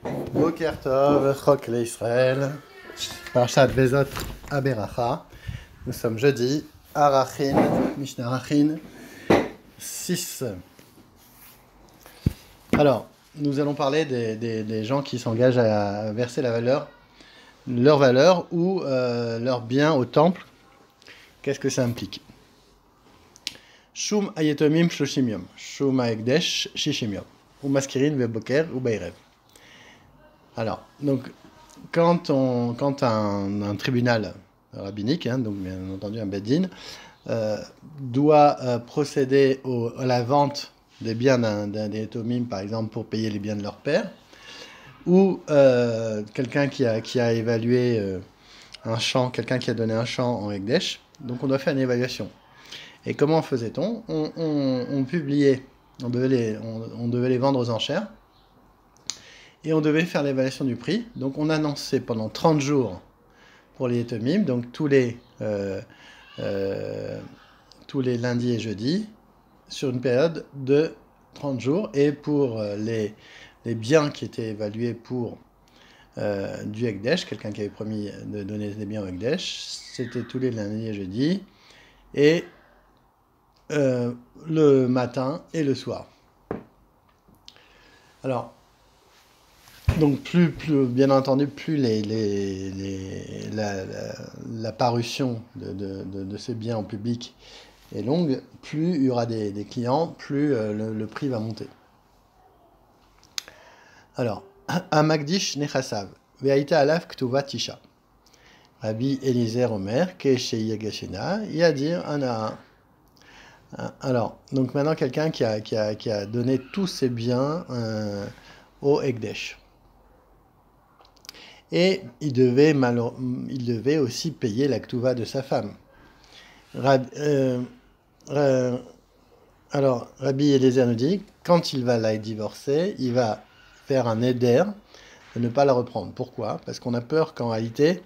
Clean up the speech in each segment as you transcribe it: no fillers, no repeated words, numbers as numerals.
Boker Tov, Chok l'Israël, Parashat Vezot Aberacha. Nous sommes jeudi, Arachin, Mishnah Arachin 6. Alors, nous allons parler des gens qui s'engagent à verser leur valeur ou leur bien au temple. Qu'est-ce que ça implique? Shum ayetomim shloshim yom, shum aekdesh shishim yom, ou maskirin veboker ou bayrev. Alors, donc, quand un tribunal rabbinique, donc bien entendu un beddin, doit procéder à la vente des biens d'un étomim, par exemple, pour payer les biens de leur père, ou quelqu'un qui a évalué un champ, quelqu'un qui a donné un champ en Ekdesh, donc on doit faire une évaluation. Et comment faisait-on? On publiait, on devait les vendre aux enchères, et on devait faire l'évaluation du prix. Donc on annonçait pendant 30 jours pour les étomim, donc tous les lundis et jeudis, sur une période de 30 jours. Et pour les biens qui étaient évalués pour du Ekdesh, quelqu'un qui avait promis de donner des biens au Ekdesh, c'était tous les lundis et jeudis, et le matin et le soir. Alors, donc plus bien entendu, plus la parution de ces biens en public est longue, plus il y aura des clients, plus le prix va monter. Alors, Amagdish Nechasav, Ve'aita Alaf Ktuva Tisha. Rabbi Eliezer Omer, Keshe Yagashena, Yadir Anaa. Alors, donc maintenant quelqu'un qui a donné tous ses biens au Ekdesh. Et il devait aussi payer la ktuva de sa femme. Alors, Rabbi Eliezer nous dit, quand il va la divorcer, il va faire un éder de ne pas la reprendre. Pourquoi? Parce qu'on a peur qu'en réalité,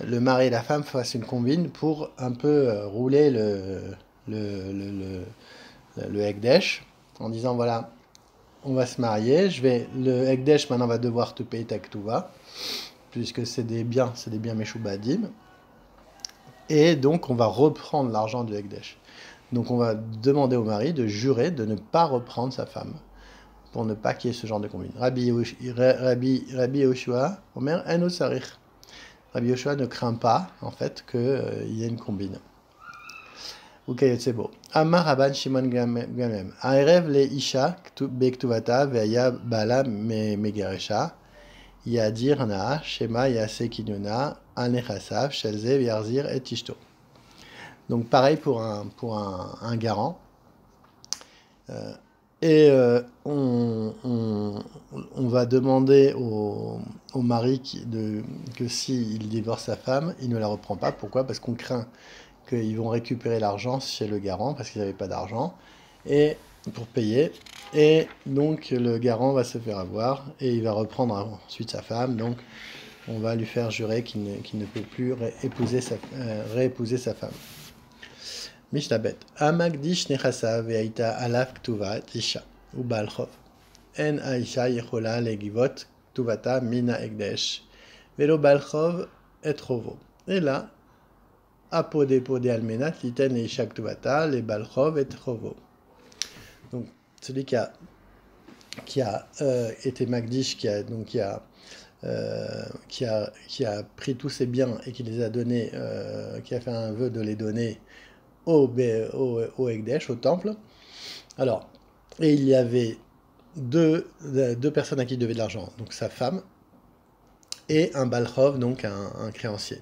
le mari et la femme fassent une combine pour un peu rouler le Ekdesh, en disant, voilà, on va se marier, le Ekdesh maintenant va devoir te payer ta ktuva, puisque c'est des biens Meshubadim, et donc on va reprendre l'argent du Ekdesh. Donc on va demander au mari de jurer de ne pas reprendre sa femme, pour ne pas qu'il y ait ce genre de combine. Rabbi Yoshua, Omer Eno Sarich. Rabbi Yoshua ne craint pas, en fait, qu'il y ait une combine. Ukayotsebo. Amar Rabban Shimon Gamem. Aerev le Isha bektuvata ve'aya bala megaresha. Yadir na Shema Yase Kinuna Anechasav Shelze Yarzir et Tishto. Donc pareil pour un garant. On va demander au mari que s'il divorce sa femme, il ne la reprend pas. Pourquoi? Parce qu'on craint qu'ils vont récupérer l'argent chez le garant parce qu'ils n'avaient pas d'argent et pour payer. Et donc le garant va se faire avoir et il va reprendre ensuite sa femme. Donc on va lui faire jurer qu'il ne peut plus réépouser sa femme. Mishnabet. Amagdish nechasa ve'aita alaf ktuva tisha ou balchov. En aisha yechola legivot ktuvata mina ekdesh. Velo balchov et rovo. Et là, apodé almenat liten leisha ktuvata le balchov et rovo. Donc celui qui a été Magdish, qui a pris tous ses biens et qui les a donnés, qui a fait un vœu de les donner au Ekdesh, au temple. Alors, et il y avait deux personnes à qui il devait de l'argent, donc sa femme et un balchov, donc un créancier.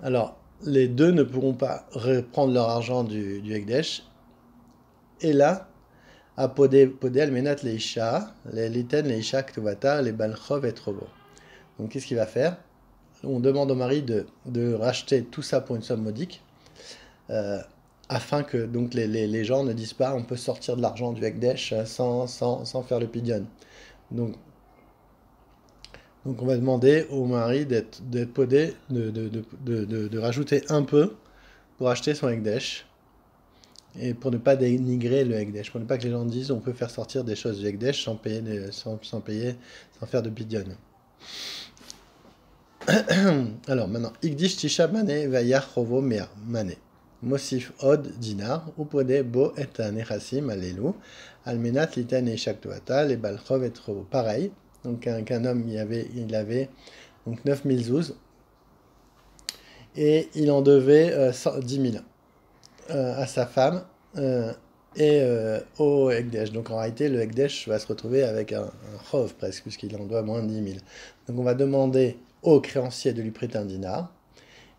Alors, les deux ne pourront pas reprendre leur argent du Ekdesh. Et là, à podé almenat leisha, les liten leisha ktuvata, les balchov et trovo. Donc qu'est-ce qu'il va faire? On demande au mari de racheter tout ça pour une somme modique, afin que donc les gens ne disent pas on peut sortir de l'argent du Ekdesh sans faire le pidyon. Donc on va demander au mari d'être podé, de rajouter un peu pour acheter son Ekdesh. Et pour ne pas dénigrer le Hekdesh, pour ne pas que les gens disent on peut faire sortir des choses du Hekdesh sans payer, sans faire de pidyon. Alors maintenant, Ikdish Tisha Mane Vayach Chovo Mea Mane. Mosif Od Dinar, Upode Bo et Nechassim Alelu, Almenat Liten et Shaktuata, les Balchov et Chovo. Pareil, donc qu'un homme, il avait donc 9000 zouz, et il en devait 10 000 à sa femme et au Hekdesh. Donc en réalité, le Hekdesh va se retrouver avec un chov presque, puisqu'il en doit moins de 10 000. Donc on va demander au créancier de lui prêter un dinar,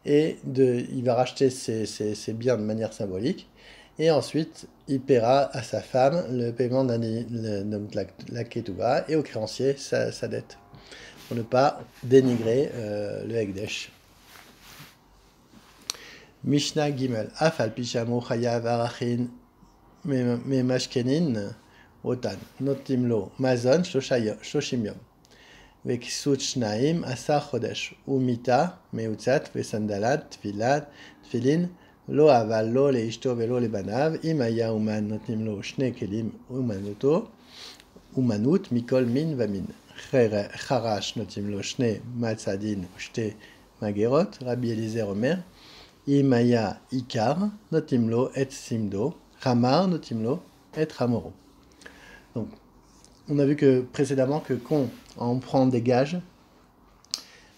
et il va racheter ses biens de manière symbolique, et ensuite il paiera à sa femme le paiement donc la ketouba, et au créancier sa dette, pour ne pas dénigrer le Hekdesh. Mishnah Gimel, Afal Pishamu Chayav Arachin Memashkenin Otan, Notimlo, Mazon Shoshim Yom. Vekisut Shnaim Asar Chodesh, Umita, Meutzat, Vesandalat, Tfilin, Lo Aval Lo Leishto Velo Lebanav, Imaya Uman Notimlo Shne Kelim Umanuto, Umanut, Mikol Min Vamin. Charash Notimlo Shne Matzadin Ushte Magerot, Rabbi Eliezer Omer. Imaya Ikar, Notimlo et Simdo, Ramar, Notimlo et Ramoro. Donc, on a vu que précédemment que quand on prend des gages,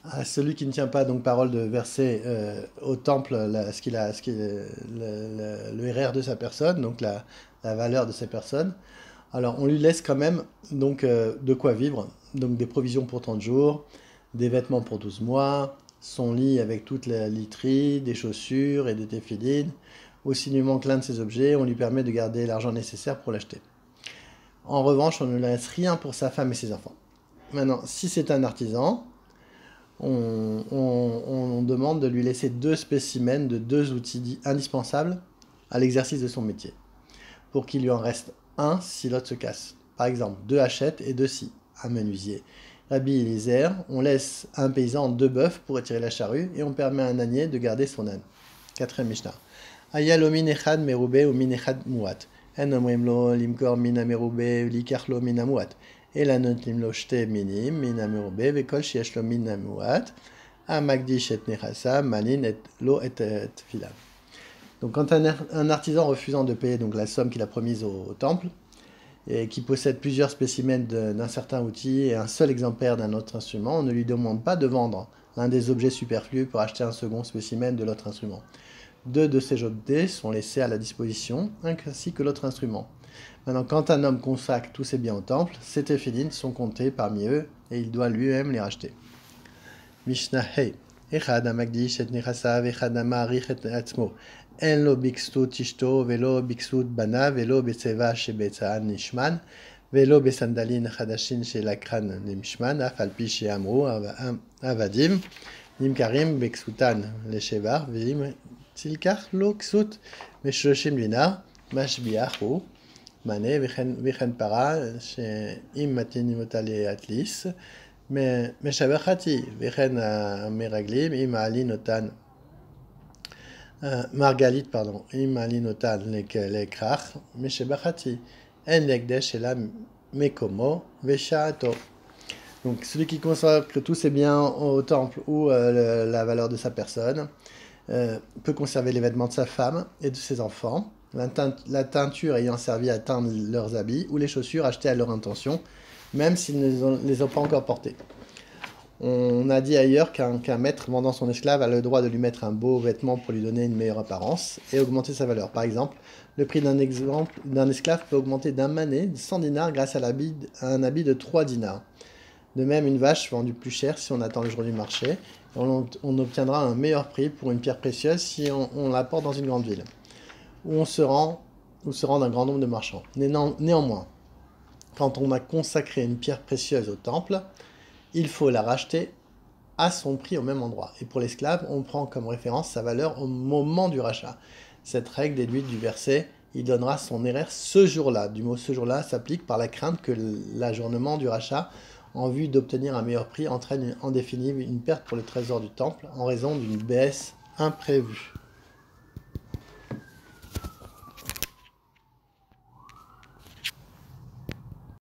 à celui qui ne tient pas donc parole de verser au temple le RR de sa personne, donc la valeur de sa personne, alors on lui laisse quand même donc de quoi vivre, donc des provisions pour 30 jours, des vêtements pour 12 mois, son lit avec toute la literie, des chaussures et des téphilines. Aussi lui manque l'un de ces objets, on lui permet de garder l'argent nécessaire pour l'acheter. En revanche, on ne laisse rien pour sa femme et ses enfants. Maintenant, si c'est un artisan, on demande de lui laisser 2 spécimens de 2 outils indispensables à l'exercice de son métier, pour qu'il lui en reste un si l'autre se casse. Par exemple, 2 hachettes et 2 scies, un menuisier. Rabbi Eliezer, on laisse un paysan 2 bœufs pour étirer la charrue, et on permet à un ânier de garder son âne. 4e Mishnah. Aya lo min echad merube ou min echad muat. En omrim lo limkor min merube likach lo min muat. Et la notim lo shte minim min merube vekol sheyesh lo min muat. Amagdish et nechasa malin et lo et filav. Donc quand un artisan refusant de payer donc la somme qu'il a promise au temple, et qui possède plusieurs spécimens d'un certain outil et un seul exemplaire d'un autre instrument, on ne lui demande pas de vendre l'un des objets superflus pour acheter un second spécimen de l'autre instrument. 2 de ces objets sont laissés à la disposition, ainsi que l'autre instrument. Maintenant, quand un homme consacre tous ses biens au temple, ses téphilines sont comptés parmi eux, et il doit lui-même les racheter. Mishnah Hey. Echad amagdish et nechasav, echad amarich et atzmo. En lo bikstut tishto, velo bikstut bana, velo betseva shebetzaan nishman, velo besandalin chadashin shelakran nimshman, afalpi sheamru avadim, nimkarim beksutan leshevar, vim tilkach lo ksut, meshoshim dinar, mashbiachu, mane, vichen para, sheim matin imotale atlis, meshabachati, vichen meraglim, im alinotan. Margalit, pardon, Imalinotan lekrach, Meshebachati, En lekdesh ela mekomo, Veshaato. Donc celui qui consacre tous ses biens au temple ou la valeur de sa personne peut conserver les vêtements de sa femme et de ses enfants, la teinture ayant servi à teindre leurs habits ou les chaussures achetées à leur intention, même s'ils ne les ont pas encore portées. On a dit ailleurs qu'un maître vendant son esclave a le droit de lui mettre un beau vêtement pour lui donner une meilleure apparence et augmenter sa valeur. Par exemple, le prix d'un esclave peut augmenter d'un mané de 100 dinars grâce à un habit de 3 dinars. De même, une vache vendue plus cher si on attend le jour du marché. On obtiendra un meilleur prix pour une pierre précieuse si on la porte dans une grande ville, où se rend un grand nombre de marchands. Néanmoins, quand on a consacré une pierre précieuse au temple, il faut la racheter à son prix au même endroit. Et pour l'esclave, on prend comme référence sa valeur au moment du rachat. Cette règle déduite du verset « il donnera son RR ce jour-là ». Du mot « ce jour-là » s'applique par la crainte que l'ajournement du rachat en vue d'obtenir un meilleur prix entraîne en définitive une perte pour le trésor du temple en raison d'une baisse imprévue.